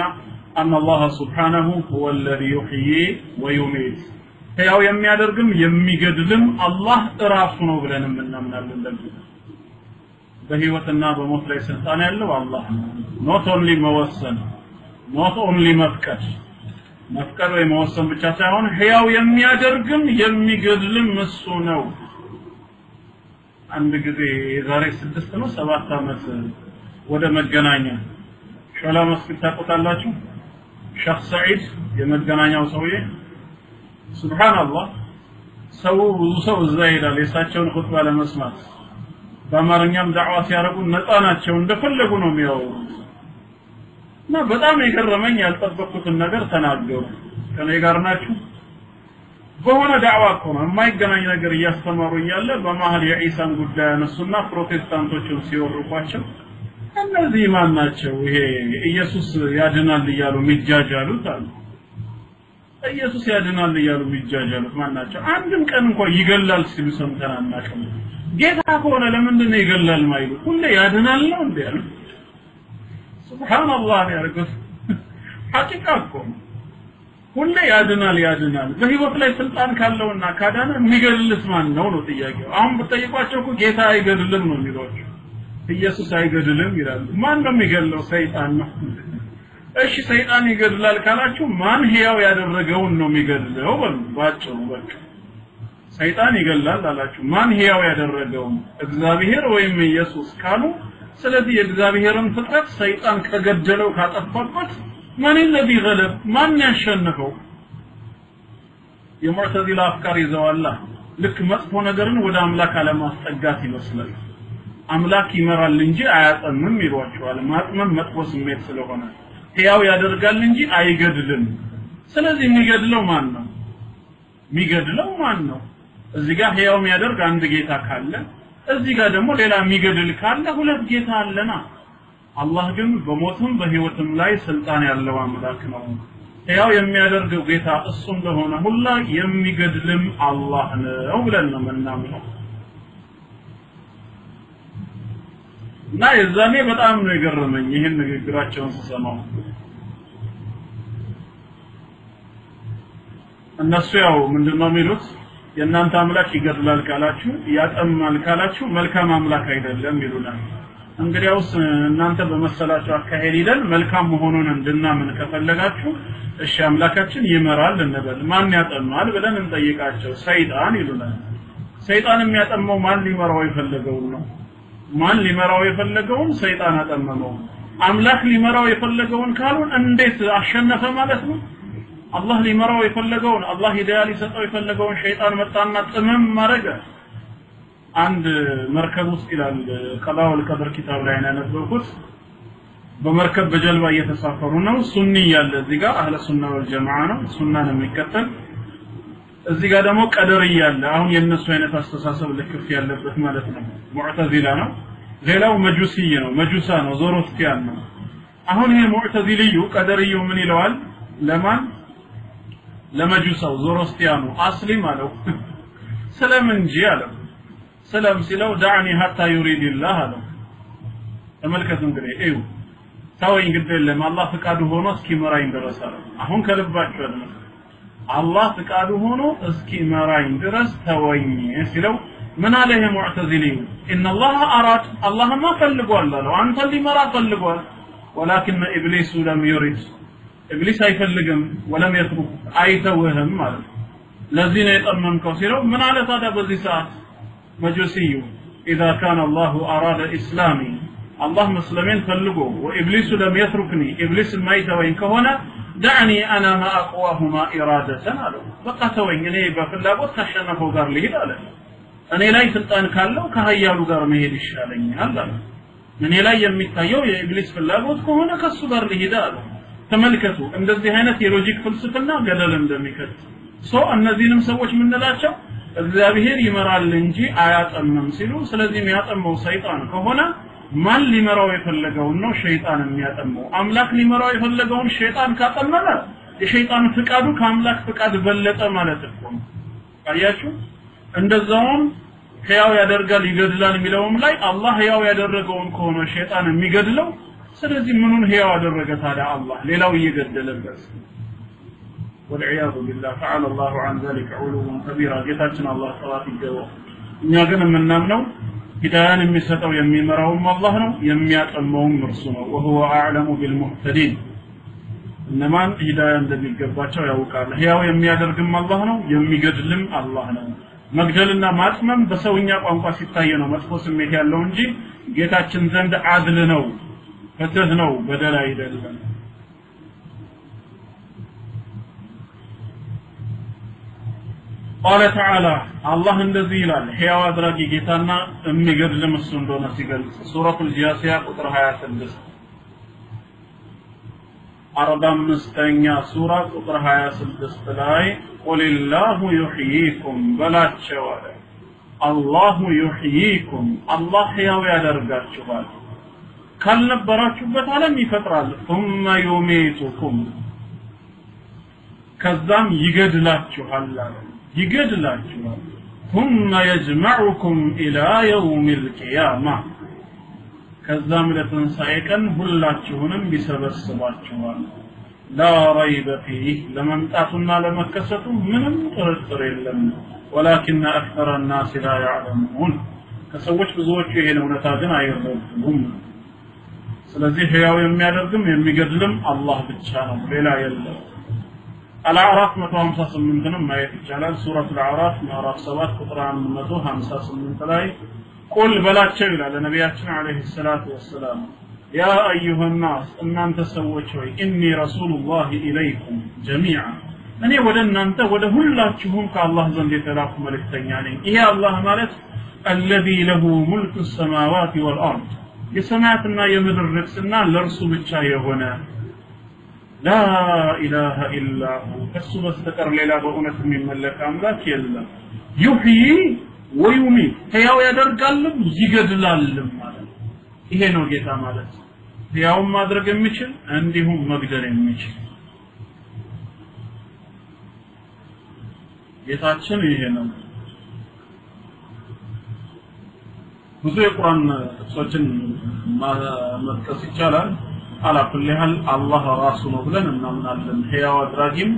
أن الله سبحانه هو الذي يحيي ويميت ሕያው የሚያደርግም የሚገድልም አላህ ራሱ ነው ብለን እናምናለን ለዚህ በህይወትና በሞት ላይ ስልጣን ያለው አላህ ነው not only መወሰን not only መፍቀድ ወይ መወሰን ብቻ ሳይሆን ሕያው የሚያደርግም የሚገድልም እሱ ነው አንድ ጊዜ ዛሬ 6 ነው 7 አመት ወደ መገናኛ ሾላ መስጊድ ታቆታላችሁ ሸኽ ሰዒድ የመገናኛው ሰውዬ ሱብሃንአላህ ሰው እዛ ይላል የሳቸውን ኹጥባ ለመስማት በአማርኛም ዳዕዋ ሲያረጉ ነፃ ናቸው እንደፈለጉ ነው የሚያወሩት እና በጣም የገረመኝ ያልጠበቅኩትን ነገር ተናገሩ ከኔ ጋር ናችሁ በሆነ ዳዕዋ እኮ ነው የማይገናኝ ነገር እያስተማሩ እያለ በመሃል የኢሳን ጉዳይ አነሱና ፕሮቴስታንቶችን ሲወርቋቸው እነዚህ ማን ናቸው ይሄ ኢየሱስ ያድናል እያሉ የሚጃጃሉት አሉ ኢየሱስ ያድናል እያሉ የሚጃጃሉት ማን ናቸው አንድም ቀን እንኳን ይገላል ሲሉ ሰምተን አናውቅም ጌታ ከሆነ ለምንድን ነው ይገላል ማይሉ ሁሌ ያድናል ነው እንዴ ያሉ ሱብሃንአላህ ያርገፍ ሐቂቃ እኮ ሁሌ ያድናል በህይወት ላይ ስልጣን ካለውና ካዳነ የሚገልልስ ማን ነው ነው ጥያቄው አሁን በጠይቋቸው እኮ ጌታ አይገድልም ነው የሚሏቸው ኢየሱስ አይገድልም ይላሉ ማን ነው የሚገድለው ሰይጣን ነው እሺ ሰይጣን ይገድላል ካላችሁ ማን ሕያው ያደረገውን ነው የሚገድለው ባጭሩ በቃ ሰይጣን ይገድላል አላችሁ ማን ሕያው ያደረገውን እግዚአብሔር ወይም ኢየሱስ ካሉ ስለዚህ የእግዚአብሔርን ፍጥረት ሰይጣን ከገደለው ካጠፋበት ማን الذي غلب ማን ያሸነፈው የሙዕተዚላ አፍካሪ ይዘዋላ ልክ መጥፎ ነገርን ወደ አምላክ አለማስጠጋት ይመስላል አምላክ ይመራል እንጂ አያጠምም ይሏቸዋል ማጥመም መጥፎ ስሜት ስለሆነ ሕያው ያደርጋል እንጂ አይገድልም ስለዚህ የሚገድለው ማን ነው እዚህ ጋር ሕያው የሚያደርግ አንድ ጌታ ካለ እዚህ ጋር ደግሞ ሌላ የሚገድል ካለ ሁለት ጌታ አለና አላህ ግን በሞትም በህይወትም ላይ ስልጣን ያለው አምላክ ነው ሕያው የሚያደርገው ጌታ እሱ እንደሆነ ሁላ የሚገድልም አላህ ነው ብለን ነው የምናምነው እና የዛኔ በጣም ነው የገረመኝ ይሄን ንግግራቸውን ስሰማው እነሱ ያው ምንድነው የሚሉት የእናንተ አምላክ ይገድላል ካላችሁ ያጠማል ካላችሁ መልካም አምላክ አይደለም ይሉናል እንግዲያውስ እናንተ በመሰላችሁ አካሄድ ይለን መልካም መሆኑን እንድናምን ከፈለጋችሁ እሺ አምላካችን ይመራል እንበል ማን ያጠማል ብለን እንጠይቃቸው ሰይጣን ይሉናል ሰይጣን የሚያጠመው ማን ሊመራው ይፈልገው ነው ማን ሊመራው የፈለገውን ሰይጣን አጠመመው አምላክ ሊመራው የፈለገውን ካሉን እንዴት አሸነፈ ማለት ነው አላህ ሊመራው የፈለገውን አላህ ሂዳያ ሊሰጠው የፈለገውን ሸይጣን መጣና ጥመም ማረገ አንድ መርከብ ውስጥ ይላል ቀላውል ቀድር ኪታብ ላይ ያነበብኩት በመርከብ በጀልባ እየተሳፈሩ ነው ሱኒ ያለ እዚህ ጋር አህለ ሱና ወልጀማዓ ነው ሱናን የሚከተል እዚህ ጋር ደግሞ ቀደር ያለ አሁን የነሱ አይነት አስተሳሰብ ለክፍ ያለበት ማለት ነው ሙዕተዚላ ነው ሌላው መጁሲ ነው መጁሳ ነው ዞሮስቲያን ነው አሁን ይሄ ሙዕተዚሊዩ ቀደርዩ ምን ይለዋል ለማን ለመጁሳው ዞሮስቲያኑ አስሊም አለው ሰላም እንጂ አለው ሰላም ሲለው ዳዕኒ ሐታ ዩሪድላህ አለው ተመልከቱ እንግዲህ እዩ ታወኝ ግዴ ለማ አላህ ፍቃዱ ሆኖ እስኪመራኝ ድረስ አለው አሁን ከልባችሁ አይደለም አላህ ፍቃዱ ሆኖ እስኪመራኝ ድረስ ተወኝ ሲለው ምን አለ ይሄ ሙዕተዚሊው ኢነላህ አራድ አላህ ማ ፈልጓል አለው አንተ ሊመራ ፈልጓል ولكن ابليس لم يرد ابليس አይፈልግም ወለም يترك አይተውህም ማለት ለዚህ ነው የጠመምከው ሲለው ምን አለ ታዲያ በዚህ ሰዓት መጁሲዩ اذا كان الله اراد اسلامي الله مسلمين ፈልጎ وابليس لم يتركني ابليس ما يتوين ከሆነ دعني انا ما اقواهما اراده አለው በቃ ተወኝ እኔ በፍላጎት ካሸነፈው ጋር ልሂድ አለ እኔ ላይ ስልጣን ካለው ከሀያሉ ጋር መሄድ ይሻለኛል አለ እኔ ላይ የሚታየው የኢብሊስ ፍላጎት ከሆነ ከሱ ጋር ልሂድ አለ ተመልከቱ እንደዚህ አይነት የሎጂክ ፍልስፍና ገደል እንደሚከት እነዚህንም ሰዎች ምንላቸው እግዚአብሔር ይመራል እንጂ አያጠምም ሲሉ ስለዚህ የሚያጠመው ሰይጣን ከሆነ ማን ሊመራው የፈለገው ነው ሸይጣን የሚያጠመው አምላክ ሊመራው የፈለገውን ሸይጣን ካጠመመ የሸይጣን ፍቃዱ ከአምላክ ፍቃድ በለጠ ማለት ነው አያችሁ እንደዛውም ሕያው ያደርጋል ይገድላል የሚለውም ላይ አላህ ሕያው ያደረገውን ከሆነ ሸይጣን የሚገድለው ስለዚህ ምኑን ሕያው ያደረገ ታዲያ አላህ ሌላው እየገደለበት والعياذ بالله تعالى الله عن ذلك علوا كبيرا ጌታችን አላህ ተባረከ ይገባው እኛ ግን የምናምነው ሂዳያን የሚሰጠው የሚመራውም አላህ ነው የሚያጠመውም እርሱ ነው وهو اعلم بالمهتدين እነማን ሂዳያ እንደሚገባቸው ያውቃል ሕያው የሚያደርግም አላህ ነው የሚገድልም አላህ ነው መግደልና ማጥመም በሰውኛ ቋንቋ ሲታይ ነው መጥፎ ስሜት ያለው እንጂ ጌታችን ዘንድ አድል ነው ፍትህ ነው በደል አይደለም قال تعالى الله እንደዚህ ይላል ሕያው አድራጊ ጌታና የሚገድልም እሱ እንደሆነ ሲገልጽ ሱረቱ الجاثية ቁጥር 26 45ኛ ሱራ ቁጥር 26 ላይ قل الله يحييكم በላቸው አለ الله يحييكم الله ሕያው ያደርጋችኋል ካልነበራችሁበት ዓለም ይፈጥራል ثم يميتكم ከዛም ይገድላችኋል አለ ይገድላችኋል ثم يجمعكم الى يوم القيامه ከዛም ለትንሣኤ ቀን ሁላችሁንም ይሰበስባችኋል لا ريب فيه ለመምጣቱና ለመከሰቱ ምንም ጥርጥር የለም ولكن اكثر الناس لا يعلمون ከሰዎች ብዙዎቹ ይሄን እውነታ ግን አይረዱም ስለዚህ ሕያው የሚያደርግም የሚገድልም አላህ ብቻ ነው ሌላ የለም الأعراف 158 ነው ማየት ይቻላል ሱረቱ الأعراف ምዕራፍ 7 ቁጥር 158 ላይ قل በላቸው ይላል ነብያችን አለይሂ ሰላቱ ወሰለም يا ايها الناس እናንተ ሰዎች ሆይ اني رسول الله اليكم جميعا እኔ ወደ እናንተ ወደ ሁላችሁም ከአላህ ዘንድ የተላኩ መልእክተኛ ነኝ ይሄ አላህ ማለት الذي له ملك السماوات والارض የሰማያትና የምድር ርዕስና ለርሱ ብቻ የሆነ لا اله الا هو ከሱ በስተቀር ሌላ በእውነት የሚመለክ አምላክ የለም يحيي ويميت ሕያው ያደርጋልም ይገድላልም ማለት ይሄ ነው ጌታ ማለት ሕያው ማድረግ የሚችል እንዲሁም መግደል የሚችል ጌታችን ይሄ ነው ብዙ የቁርአን ጥቅሶችን መጥቀስ ይቻላል على كل حال الله ራሱ ነው ብለን እናምናለን ሕያው አድራጊም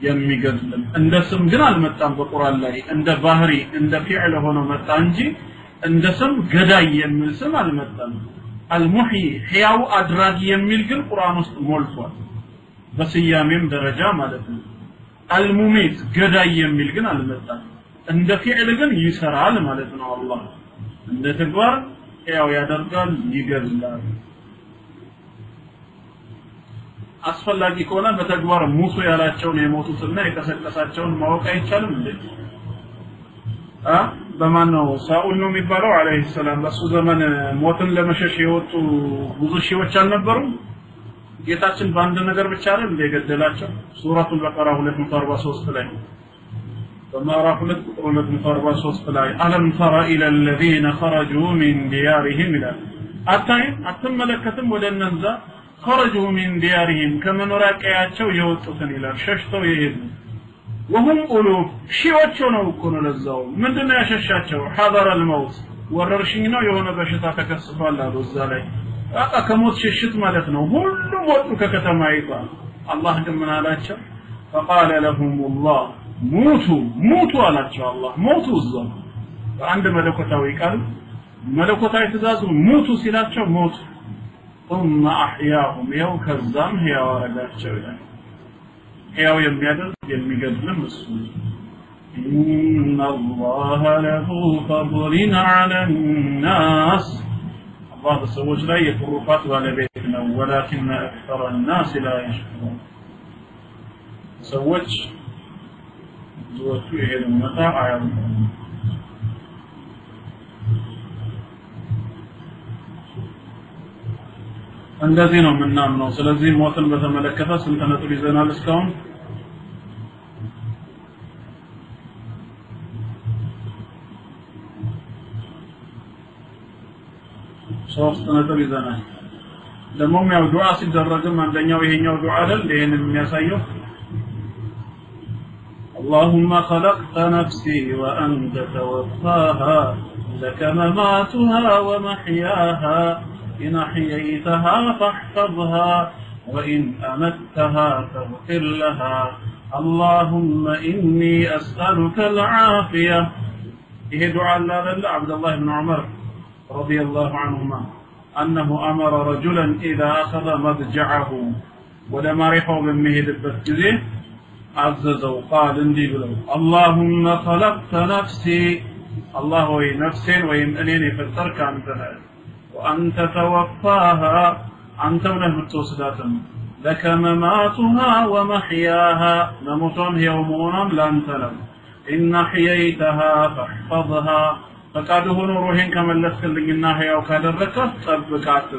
የሚገድልም እንደ ስም ግን አልመጣም በቁርአን ላይ እንደ ባህሪ እንደ ፊዕል ሆኖ መጣ እንጂ እንደ ስም ገዳይ የሚል ስም አልመጣም المحيي ሕያው አድራጊ የሚል ግን ቁርአን ውስጥ ሞልቷል በስያሜም ደረጃ ማለት ነው المميت ገዳይ የሚል ግን አልመጣም እንደ ፊዕል ግን ይሰራል ማለት ነው አላህ እንደ ተግባር ሕያው ያደርጋል ይገድላል አስፈላጊ ከሆነ በተግባር ሙሱ ያላቸውን የሞቱትና የከሰከሳቸውን ማወቅ አይቻልም እንዴ በማነው ሳኡል ነው የሚባለው አለይሂ ሰላም በሱ ዘመን ሞትን ለመሸሽ የወጡ ብዙ ሺዎች አልነበሩም ጌታችን በአንድ ነገር ብቻ አይደል እንደገደላቸው ሱረቱ በቀራ 243 ላይ በማዕራፍ 243 ላይ አለም ተራ ኢለ الذين خرجوا من ديارهم الى አተመለከተም ወደ እነዛ خرجوا من ديارهم ከመኖሪያ ቀያቸው የወጡትን ይላል ሸሽተው ይሄዱ وهم قلوب ሺዎች ነው እኮ ነው ለዛው ምንድነው ያሸሻቸው حضر الموت ወረርሽኝ ነው የሆነ በሽታ ተከስቷል አሉ እዛ ላይ አጣ ከሞት ሽሽት ማለት ነው ሁሉም ወጡ ከከተማ ይባል አላህ ግን ምን አላቸው فقال لهم الله موتوا አላቸው አላህ ሞቱ እዛው በአንድ መለኮታዊ ቃል መለኮታዊ ትእዛዝ ሞቱ ሲላቸው ሞቱ ثم احياهم يوم كذام هي ورغاچو ይላል ሕያው የሚያደርግ የሚገድልም እሱ ان الله له فضل على الناس الله በሰዎች ላይ የትሩፋት ባለቤት ነው ولكن اكثر الناس لا يشكرون ሰዎች ብዙዎቹ ይሄን መጣ አያውቁም እንደዚህ ነው ምናምነው ስለዚህ ሞትን በተመለከተ ስንት ነጥብ ይዘናል እስካሁን ሶስት ነጥብ ይዘናል ደግሞ ያው ዱዓ ሲደረግም አንደኛው ይሄኛው ዱዓ አይደል ይሄንን የሚያሳየው اللهم خلقت نفسي وأنت توفاها لك مماتها ومحياها إن أحييتها فاحفظها وإن أمتها فاغفر لها اللهم إني أسألك العافية. إيه دعاء الله عبد الله بن عمر رضي الله عنهما أنه أمر رجلا إذا أخذ مضجعه ولما رحوا بمهد البتجزيه عززوا قال اندي بلو اللهم خلقت نفسي الله وي نفسي ويمأنيني فالترك أنتها وأنت توفاها أنت له التوسداتم لك مماتها ومحياها نموتون يومون لن تلم إن حييتها فاحفظها فقاده نوروهن كما لسكلنا هي وكادرك طبقات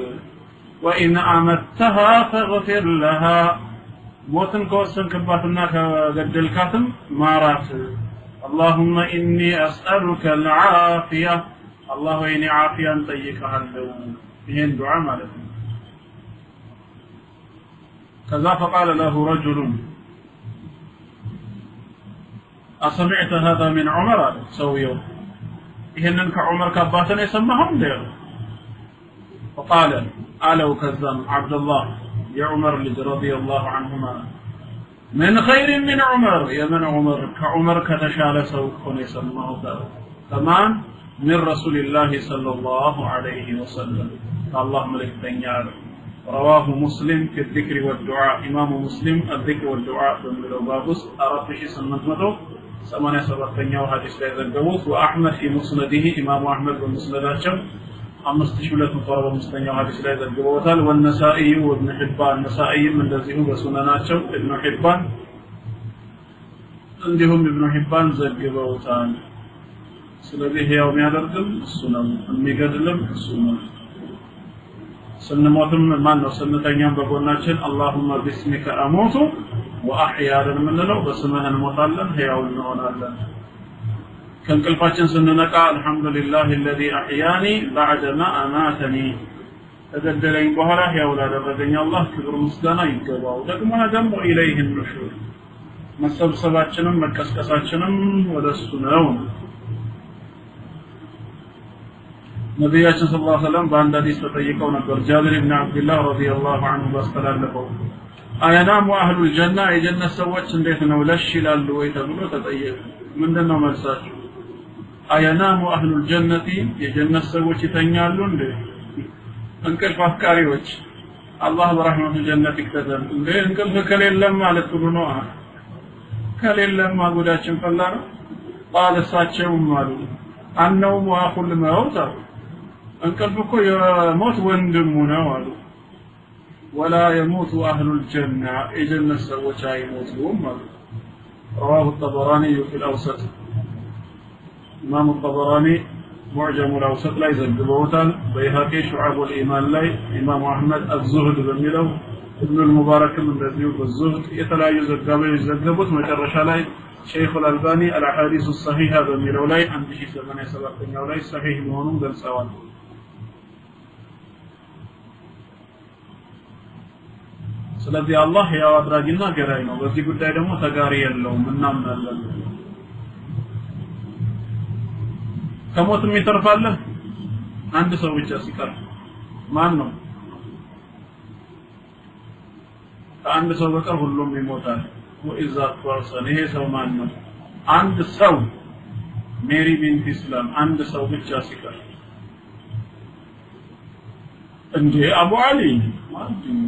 وإن أمتها فاغفر لها موتن كوسن كباتنا كجدلكاتم مارات اللهم إني أسألك العافية الله إني عافية طيقها له بهن دعاء مالكم. كذا فقال له رجل أسمعت هذا من عمر سويه إهنن كعمر كباتنا يسمهم دير فقال ألو كذا عبد الله يا عمر رضي الله عنهما من خير من عمر يا من عمر كعمر كتشال سوكون يسمه كمان من رسول الله صلى الله عليه وسلم الله ملك دنيار. رواه مسلم في الذكر والدعاء إمام مسلم الذكر والدعاء بملو بابس أرطش سنمته سمانة سبقتنيا وحديث لا يزدوث وأحمد في مسنده إمام أحمد بمسنداتهم أمست شولة مقربة مستنيا حديث لا يزدوث والنسائي وابن حبان النسائي من الذين بسنناتهم ابن حبان عندهم ابن حبان زدوثان ስለዚህ ያው የሚያደርግም እሱ ነው የሚገድልም እሱ ነው ስንሞትም ማን ነው ስንተኛም በጎናችን اللهم باسمك اموت واحيا ለምንለው በስምህ እንሞታለን ሕያው እንሆናለን ከእንቅልፋችን ስንነቃ الحمدلله الذي احياني بعدما اماتني ተገደለኝ በኋላ ሕያው ላደረገኝ አላህ ክብር ምስጋና ይገባው ደግሞ ኢለይህ النشور መሰብሰባችንም መቀስቀሳችንም ወደሱ ነው ነብያችን ሰለላሁ ዐለይሂ ወሰለም በአንድ ሐዲስ ተጠይቀው ነበር ጃብር ኢብኑ አብዱላህ ረዲየላሁ ዐንሁ ባስተላለፈው አያናሙ አህሉል ጀና የጀነት ሰዎች እንዴት ነው ለሽ ይላሉ ወይ ተብሎ ተጠየቁ ምንድነው መልሳቸው አያናሙ አህሉል ጀነቲ የጀነት ሰዎች ይተኛሉ እንዴ እንቅልፍ አፍቃሪዎች አላህ በረህመቱ ጀነት ይክተተን እንዴ እንቅልፍ ከሌለም ማለት ሁሉ ነው ከሌለም ማጉዳችን ፈላ ነው ቃል እሳቸውም አሉ አነውም ወአኹል መውት እንቅልፍ እኮ የሞት ወንድሙ ነው አሉ ولا يموت أهل الجنة الجنة سوت يموتون رواه الطبراني في الأوسط إمام الطبراني معجم الأوسط لا يزجبوتان بيهقي شعب الإيمان لا إمام أحمد الزهد بميلو ابن المبارك من ذيوب الزهد يتلايز الزجبوت مجرش عليه شيخ الألباني الأحاديث الصحيحة بميلو لا عند شيء 87 لا صحيح مهون دل سوان ስለዚህ አላህ ያው አድራጊና ገራይ ነው በዚህ ጉዳይ ደግሞ ተጋሪ የለውም እናምናለን ከሞት የሚተርፋለ አንድ ሰው ብቻ ሲቀር ማን ነው አንድ ሰው በቀር ሁሉም ይሞታል ወኢዛ ፐርሰን ይሄ ሰው ማን ነው አንድ ሰው ሜሪ ቢንት ኢስላም አንድ ሰው ብቻ ሲቀር እንዴ አቡ አሊ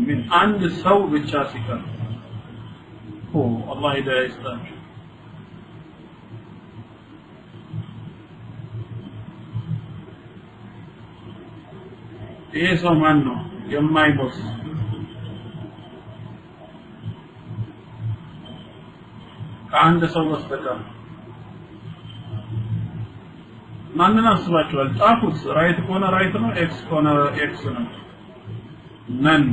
ምን አንድ ሰው ብቻ ሲቀር አላህ ሂዳያ ይስጣችሁ ይሄ ሰው ማን ነው የማይሞት ከአንድ ሰው በስተቀር ማንን አስባችኋል ጻፉት ራይት ኮነ ራይት ነው ኤክስ ኮነ ኤክስ ነው ነን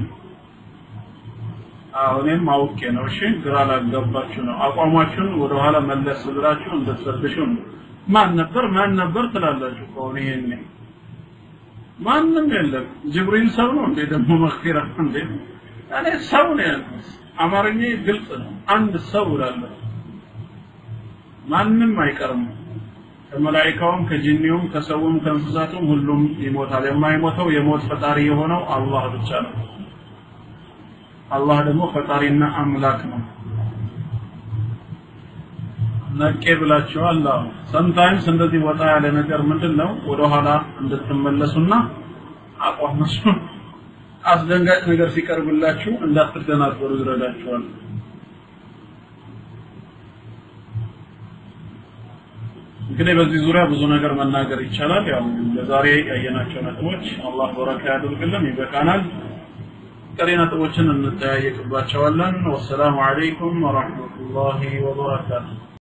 አሁንም ማውቄ ነው እሺ ግራ ላጋባችሁ ነው አቋማችሁን ወደ ኋላ መለስ ብላችሁ እንደተሰርብሹ ማን ነበር ትላላችሁ ቆኔ ይሄኔ ማንም የለም ጅብሪል ሰው ነው እንዴ ደግሞ መግፊራ እንዴ እኔ ሰው ነው አማርኛ ግልጽ ነው አንድ ሰው ላለ ማንንም አይቀርም ከመላእክቱም ከጂኒውም ከሰውም ከእንስሳቱም ሁሉም ይሞታል የማይሞተው የሞት ፈጣሪ የሆነው አላህ ብቻ ነው አላህ ደግሞ ፈጣሪና አምላክ ነው ነቄ ብላችሁ አላህ sometimes እንደዚህ ወጣ ያለ ነገር ምንድነው ወደ ኋላ እንድትመለሱና አቋማችሁ አስደንጋጭ ነገር ሲቀርብላችሁ እንዳትደናገሩ ይረዳችኋል እንግዲህ በዚህ ዙሪያ ብዙ ነገር መናገር ይቻላል ያው ለዛሬ ያየናቸው ነጥቦች አላህ በረካ ያድርግልን ይበቃናል ቀሪ ነጥቦችን እንጠያየቅባቸዋለን ወሰላሙ አለይኩም ወራህመቱላሂ ወበረካቱሁ